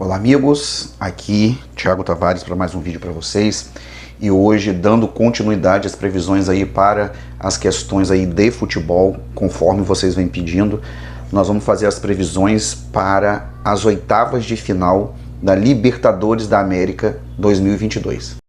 Olá amigos, aqui Thiago Tavares para mais um vídeo para vocês e hoje dando continuidade às previsões aí para as questões aí de futebol, conforme vocês vêm pedindo. Nós vamos fazer as previsões para as oitavas de final da Libertadores da América 2022.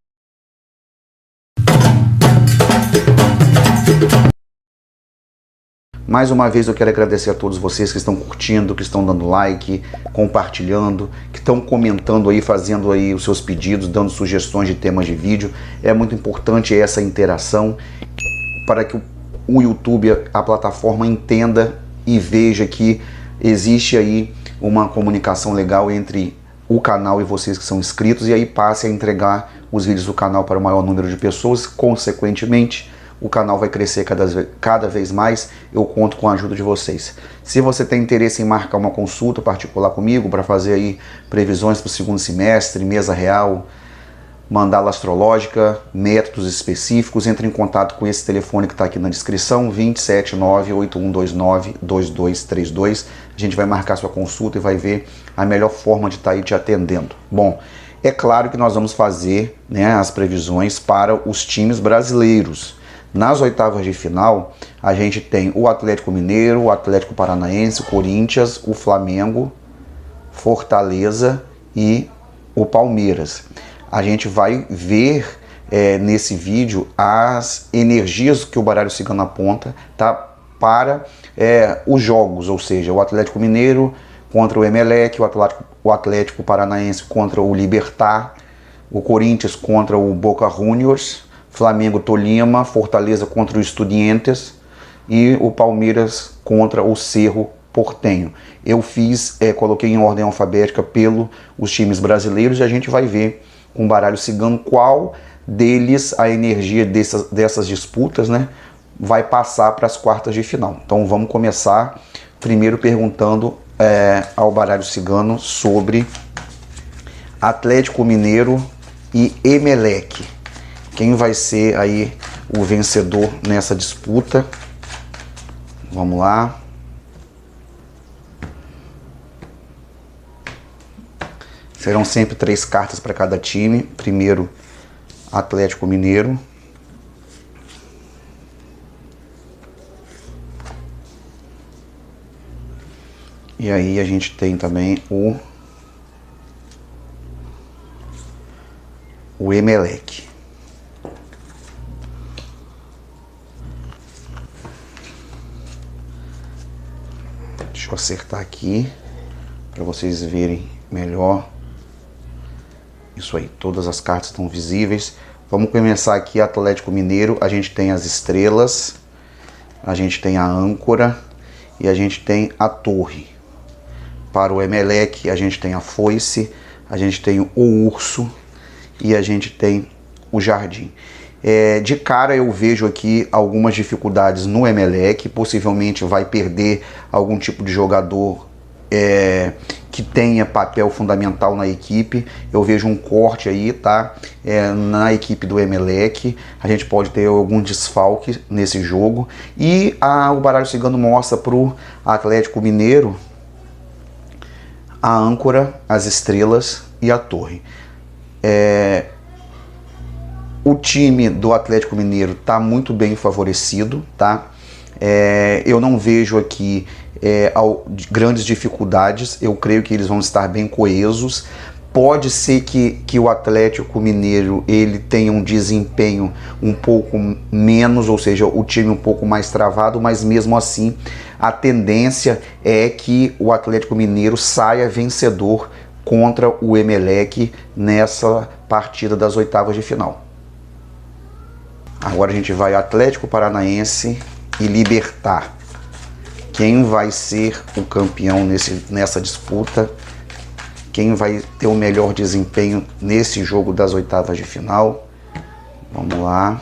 Mais uma vez eu quero agradecer a todos vocês que estão curtindo, que estão dando like, compartilhando, que estão comentando aí, fazendo aí os seus pedidos, dando sugestões de temas de vídeo. É muito importante essa interação para que o YouTube, a plataforma, entenda e veja que existe aí uma comunicação legal entre o canal e vocês que são inscritos, e aí passe a entregar os vídeos do canal para o maior número de pessoas. Consequentemente, o canal vai crescer cada vez mais. Eu conto com a ajuda de vocês. Se você tem interesse em marcar uma consulta particular comigo para fazer aí previsões para o segundo semestre, mesa real, mandala astrológica, métodos específicos, entre em contato com esse telefone que está aqui na descrição, 279-8129-2232. A gente vai marcar sua consulta e vai ver a melhor forma de estar aí te atendendo. Bom, é claro que nós vamos fazer, né, as previsões para os times brasileiros. Nas oitavas de final, a gente tem o Atlético Mineiro, o Atlético Paranaense, o Corinthians, o Flamengo, Fortaleza e o Palmeiras. A gente vai ver nesse vídeo as energias que o baralho cigano aponta, tá, para os jogos, ou seja, o Atlético Mineiro contra o Emelec, o Atlético Paranaense contra o Libertad, o Corinthians contra o Boca Juniors, Flamengo Tolima, Fortaleza contra o Estudiantes e o Palmeiras contra o Cerro Porteño. Eu coloquei em ordem alfabética os times brasileiros e a gente vai ver com o baralho cigano qual deles a energia dessas disputas, né, vai passar para as quartas de final. Então vamos começar primeiro perguntando ao baralho cigano sobre Atlético Mineiro e Emelec. Quem vai ser aí o vencedor nessa disputa? Vamos lá. Serão sempre 3 cartas para cada time. Primeiro, Atlético Mineiro. E aí a gente tem também o Emelec. Deixa eu acertar aqui para vocês verem melhor. Isso aí, todas as cartas estão visíveis. Vamos começar aqui, Atlético Mineiro. A gente tem as estrelas, a gente tem a âncora e a gente tem a torre. Para o Emelec, a gente tem a foice, a gente tem o urso e a gente tem o jardim. De cara eu vejo aqui algumas dificuldades no Emelec, possivelmente vai perder algum tipo de jogador que tenha papel fundamental na equipe. Eu vejo um corte aí, tá, na equipe do Emelec. A gente pode ter algum desfalque nesse jogo. E o baralho cigano mostra para o Atlético Mineiro a âncora, as estrelas e a torre. O time do Atlético Mineiro está muito bem favorecido, tá? Eu não vejo aqui grandes dificuldades. Eu creio que eles vão estar bem coesos. Pode ser que o Atlético Mineiro ele tenha um desempenho um pouco menos, ou seja, o time um pouco mais travado, mas mesmo assim a tendência é que o Atlético Mineiro saia vencedor contra o Emelec nessa partida das oitavas de final. Agora a gente vai Atlético Paranaense e Libertad. Quem vai ser o campeão nessa disputa? Quem vai ter o melhor desempenho nesse jogo das oitavas de final? Vamos lá.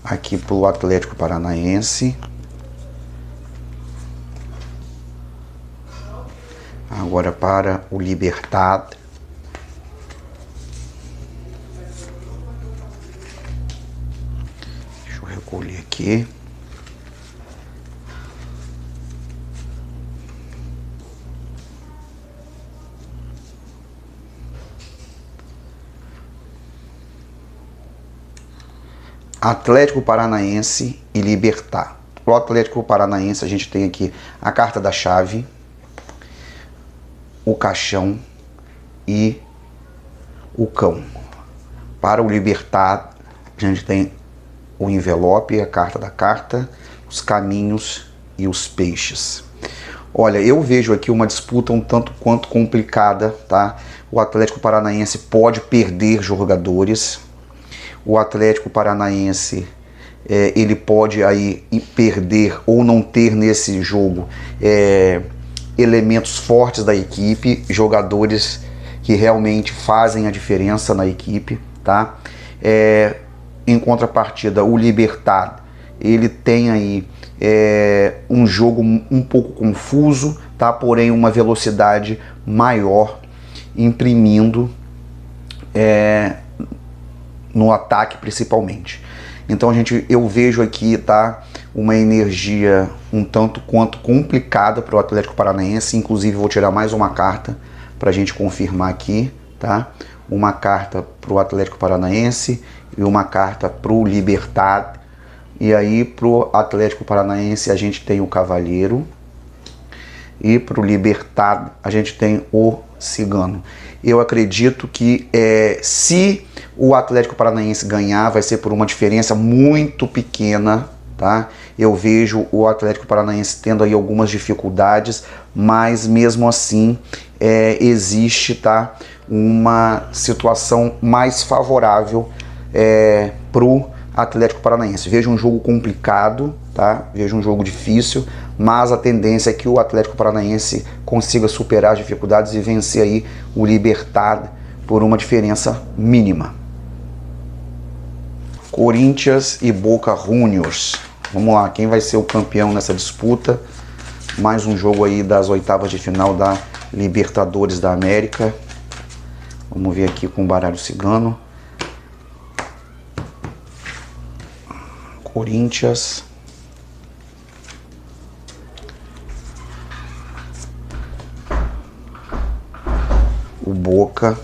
Aqui para o Atlético Paranaense. Agora para o Libertad. Deixa eu recolher aqui. Atlético Paranaense e Libertad. Para o Atlético Paranaense a gente tem aqui a carta da chave, o caixão e o cão. Para o Libertad a gente tem o envelope, a carta da carta, os caminhos e os peixes. Olha, eu vejo aqui uma disputa um tanto quanto complicada, tá? O Atlético Paranaense pode perder jogadores. O Atlético Paranaense ele pode aí perder ou não ter nesse jogo elementos fortes da equipe, jogadores que realmente fazem a diferença na equipe, tá? Em contrapartida, o Libertad, ele tem aí um jogo um pouco confuso, tá? Porém uma velocidade maior, imprimindo no ataque principalmente. Então eu vejo aqui, tá, uma energia um tanto quanto complicada para o Atlético Paranaense. Inclusive vou tirar mais uma carta para a gente confirmar aqui, tá? Uma carta para o Atlético Paranaense e uma carta para o Libertad. E aí para o Atlético Paranaense a gente tem o Cavaleiro e para o Libertad a gente tem o Cigano. Eu acredito que se o Atlético Paranaense ganhar, vai ser por uma diferença muito pequena, tá? Eu vejo o Atlético Paranaense tendo aí algumas dificuldades, mas mesmo assim existe, tá, uma situação mais favorável para o Atlético Paranaense. Vejo um jogo complicado, tá? Vejo um jogo difícil, mas a tendência é que o Atlético Paranaense consiga superar as dificuldades e vencer aí o Libertad por uma diferença mínima. Corinthians e Boca Juniors. Vamos lá, quem vai ser o campeão nessa disputa? Mais um jogo aí das oitavas de final da Libertadores da América. Vamos ver aqui com o baralho cigano. Corinthians. O Boca.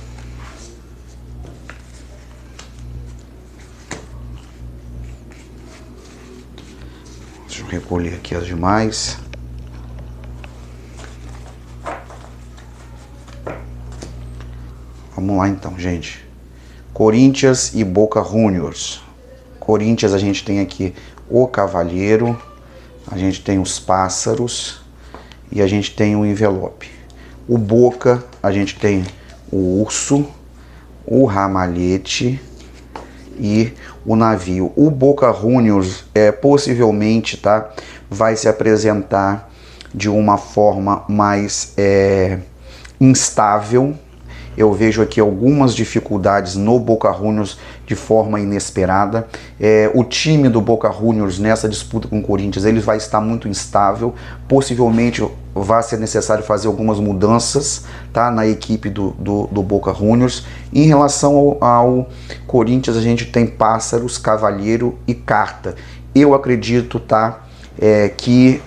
Deixa eu recolher aqui as demais. Vamos lá então, gente. Corinthians e Boca Juniors. Corinthians a gente tem aqui o Cavaleiro, a gente tem os Pássaros e a gente tem o Envelope. O Boca a gente tem o Urso, o Ramalhete e o Navio. O Boca Juniors possivelmente, tá, vai se apresentar de uma forma mais instável. Eu vejo aqui algumas dificuldades no Boca Juniors de forma inesperada. O time do Boca Juniors nessa disputa com o Corinthians, ele vai estar muito instável. Possivelmente vai ser necessário fazer algumas mudanças, tá, na equipe do Boca Juniors. Em relação ao Corinthians, a gente tem Pássaros, Cavaleiro e Carta. Eu acredito, tá, que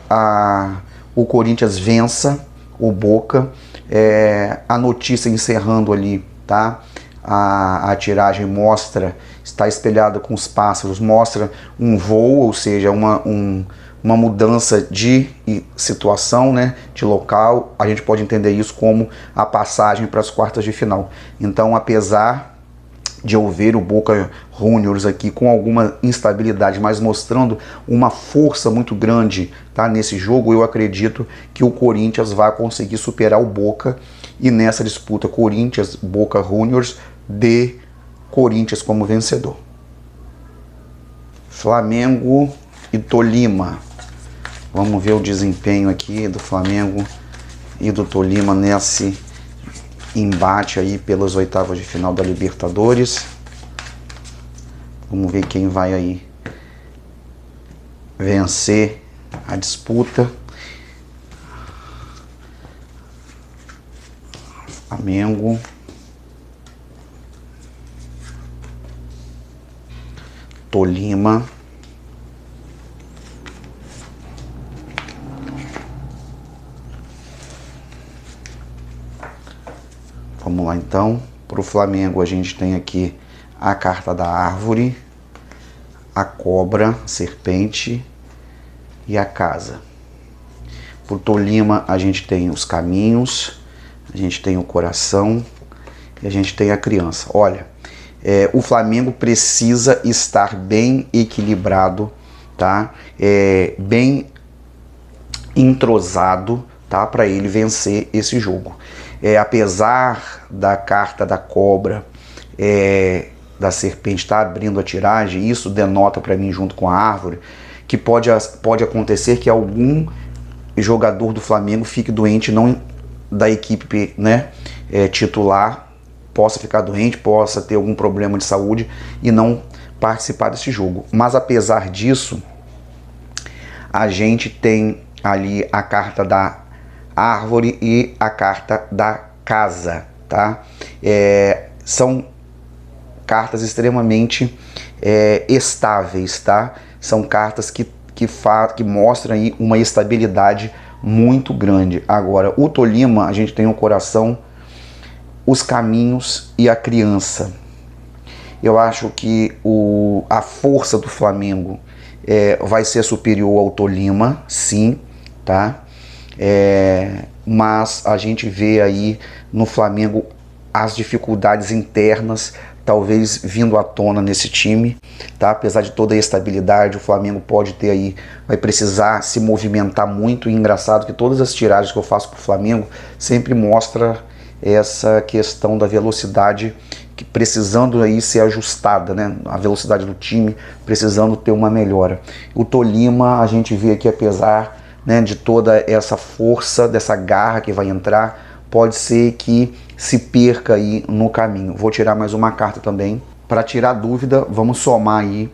o Corinthians vença o Boca. A notícia encerrando ali, tá? A tiragem mostra, está espelhada com os pássaros, mostra um voo, ou seja, uma mudança de situação, né? De local. A gente pode entender isso como a passagem para as quartas de final. Então, apesar de eu ver o Boca Juniors aqui com alguma instabilidade, mas mostrando uma força muito grande, tá, nesse jogo, eu acredito que o Corinthians vai conseguir superar o Boca, e nessa disputa Corinthians, Boca Juniors, de Corinthians como vencedor. Flamengo e Tolima. Vamos ver o desempenho aqui do Flamengo e do Tolima nesse embate aí pelas oitavas de final da Libertadores. Vamos ver quem vai aí vencer a disputa. Flamengo, Tolima, vamos lá então. Para o Flamengo a gente tem aqui a carta da árvore, a cobra, a serpente e a casa. Pro Tolima a gente tem os caminhos, a gente tem o coração e a gente tem a criança. Olha, o Flamengo precisa estar bem equilibrado, tá? Bem entrosado, tá? Para ele vencer esse jogo. Apesar da carta da cobra, da serpente estar abrindo a tiragem, isso denota para mim, junto com a árvore, que pode acontecer que algum jogador do Flamengo fique doente, não da equipe, né, titular, possa ficar doente, possa ter algum problema de saúde e não participar desse jogo. Mas apesar disso, a gente tem ali a carta da árvore e a carta da casa, tá? São cartas extremamente estáveis, tá? São cartas que mostram aí uma estabilidade muito grande. Agora, o Tolima, a gente tem o coração, os caminhos e a criança. Eu acho que a força do Flamengo vai ser superior ao Tolima, sim, tá? Mas a gente vê aí no Flamengo as dificuldades internas, talvez vindo à tona nesse time, tá? Apesar de toda a estabilidade, o Flamengo pode ter aí, vai precisar se movimentar muito. E engraçado que todas as tiragens que eu faço pro Flamengo sempre mostra essa questão da velocidade que precisando aí ser ajustada, né? A velocidade do time precisando ter uma melhora. O Tolima, a gente vê que apesar, né, de toda essa força, dessa garra que vai entrar, pode ser que se perca aí no caminho. Vou tirar mais uma carta também. Para tirar dúvida, vamos somar aí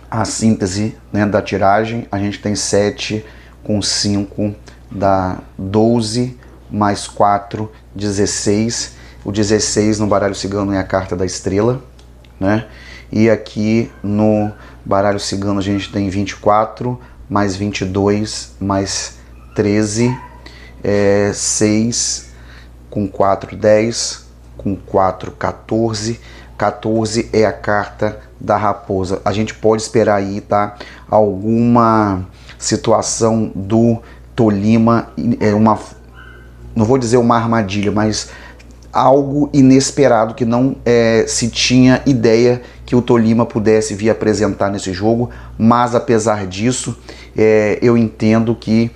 a síntese, né, da tiragem. A gente tem 7 com 5 dá 12, mais 4, 16. O 16 no baralho cigano é a carta da estrela, né? E aqui no baralho cigano a gente tem 24, mais 22, mais 13, 6, com 4, 10, com 4, 14. 14 é a carta da raposa. A gente pode esperar aí, tá? Alguma situação do Tolima, não vou dizer uma armadilha, mas algo inesperado que não se tinha ideia que o Tolima pudesse vir apresentar nesse jogo. Mas apesar disso, eu entendo que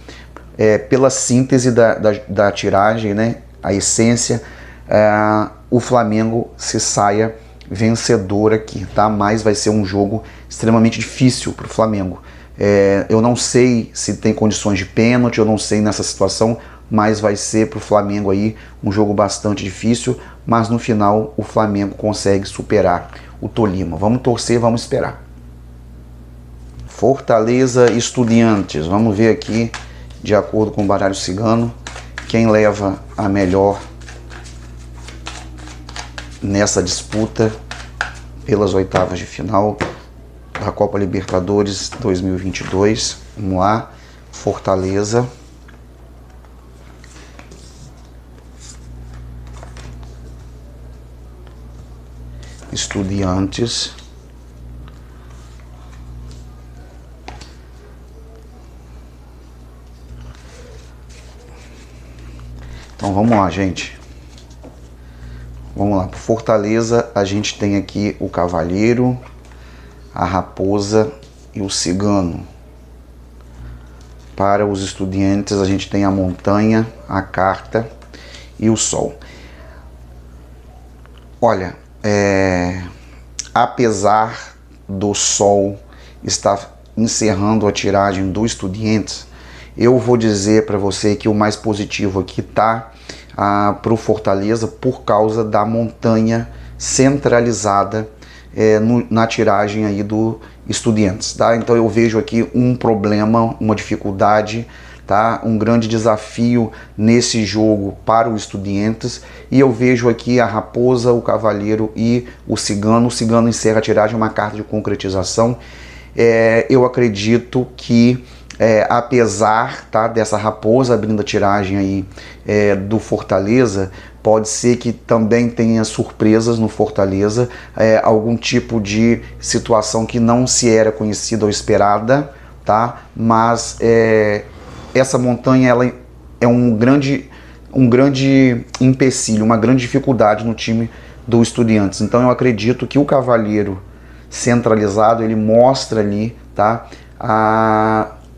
pela síntese da tiragem, né, a essência, o Flamengo se saia vencedor aqui, tá? Mas vai ser um jogo extremamente difícil para o Flamengo. Eu não sei se tem condições de pênalti, eu não sei nessa situação, mas vai ser para o Flamengo aí um jogo bastante difícil, mas no final o Flamengo consegue superar o Tolima. Vamos torcer, vamos esperar. Fortaleza Estudiantes, vamos ver aqui, de acordo com o baralho cigano, quem leva a melhor nessa disputa pelas oitavas de final da Copa Libertadores 2022. Vamos lá, Fortaleza. Estudiantes. Então vamos lá, gente. Vamos lá, para Fortaleza a gente tem aqui o cavaleiro, a raposa e o cigano. Para os estudiantes a gente tem a montanha, a carta e o sol. Olha, apesar do sol estar encerrando a tiragem do Estudiantes, eu vou dizer para você que o mais positivo aqui está para o Fortaleza por causa da montanha centralizada na tiragem aí do Estudiantes, tá? Então eu vejo aqui um problema, uma dificuldade, tá? Um grande desafio nesse jogo para o Estudiantes, e eu vejo aqui a raposa, o cavaleiro e o cigano. O cigano encerra a tiragem, uma carta de concretização. Eu acredito que apesar, tá, dessa raposa abrindo a tiragem aí do Fortaleza, pode ser que também tenha surpresas no Fortaleza, algum tipo de situação que não se era conhecida ou esperada, tá? Mas essa montanha ela é um grande empecilho, uma grande dificuldade no time do Estudiantes. Então eu acredito que o Cavaleiro centralizado ele mostra ali, tá,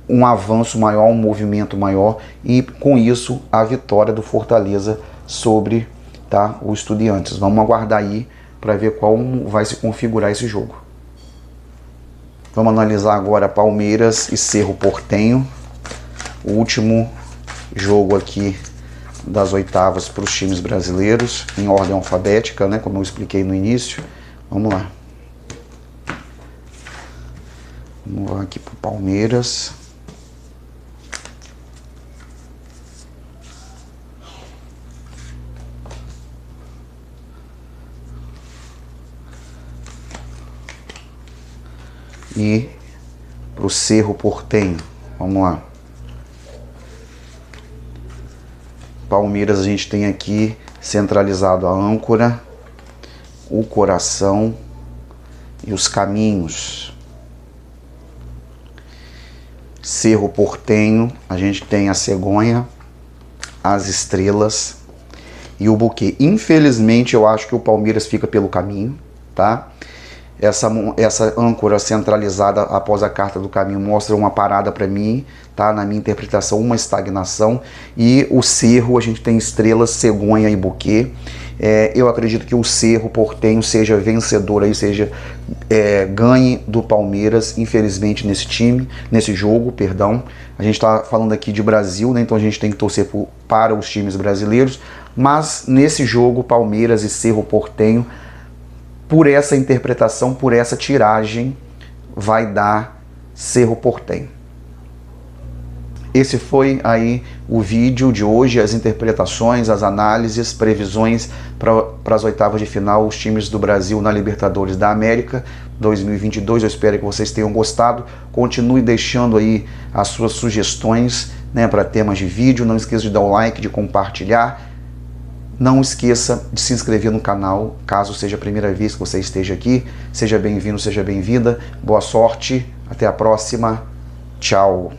um avanço maior, um movimento maior e com isso a vitória do Fortaleza sobre, tá, o Estudiantes. Vamos aguardar aí para ver como vai se configurar esse jogo. Vamos analisar agora Palmeiras e Cerro Porteño, o último jogo aqui das oitavas para os times brasileiros, em ordem alfabética, né, como eu expliquei no início. Vamos lá. Vamos lá aqui para o Palmeiras. E para o Cerro Porteño. Vamos lá. Palmeiras a gente tem aqui centralizado a âncora, o coração e os caminhos. Cerro Porteño, a gente tem a cegonha, as estrelas e o buquê. Infelizmente eu acho que o Palmeiras fica pelo caminho, tá? Essa âncora centralizada após a carta do caminho mostra uma parada para mim, tá? Na minha interpretação, uma estagnação. E o cerro, a gente tem estrelas, cegonha e buquê. Eu acredito que o Cerro Porteño seja vencedor aí, ganhe do Palmeiras, infelizmente, nesse jogo, perdão. A gente está falando aqui de Brasil, né? Então a gente tem que torcer para os times brasileiros. Mas nesse jogo, Palmeiras e Cerro Porteño, por essa interpretação, por essa tiragem, vai dar Cerro Porteño. Esse foi aí o vídeo de hoje, as interpretações, as análises, previsões para as oitavas de final, os times do Brasil na Libertadores da América 2022. Eu espero que vocês tenham gostado. Continue deixando aí as suas sugestões, né, para temas de vídeo. Não esqueça de dar o like, de compartilhar. Não esqueça de se inscrever no canal, caso seja a primeira vez que você esteja aqui. Seja bem-vindo, seja bem-vinda. Boa sorte, até a próxima. Tchau.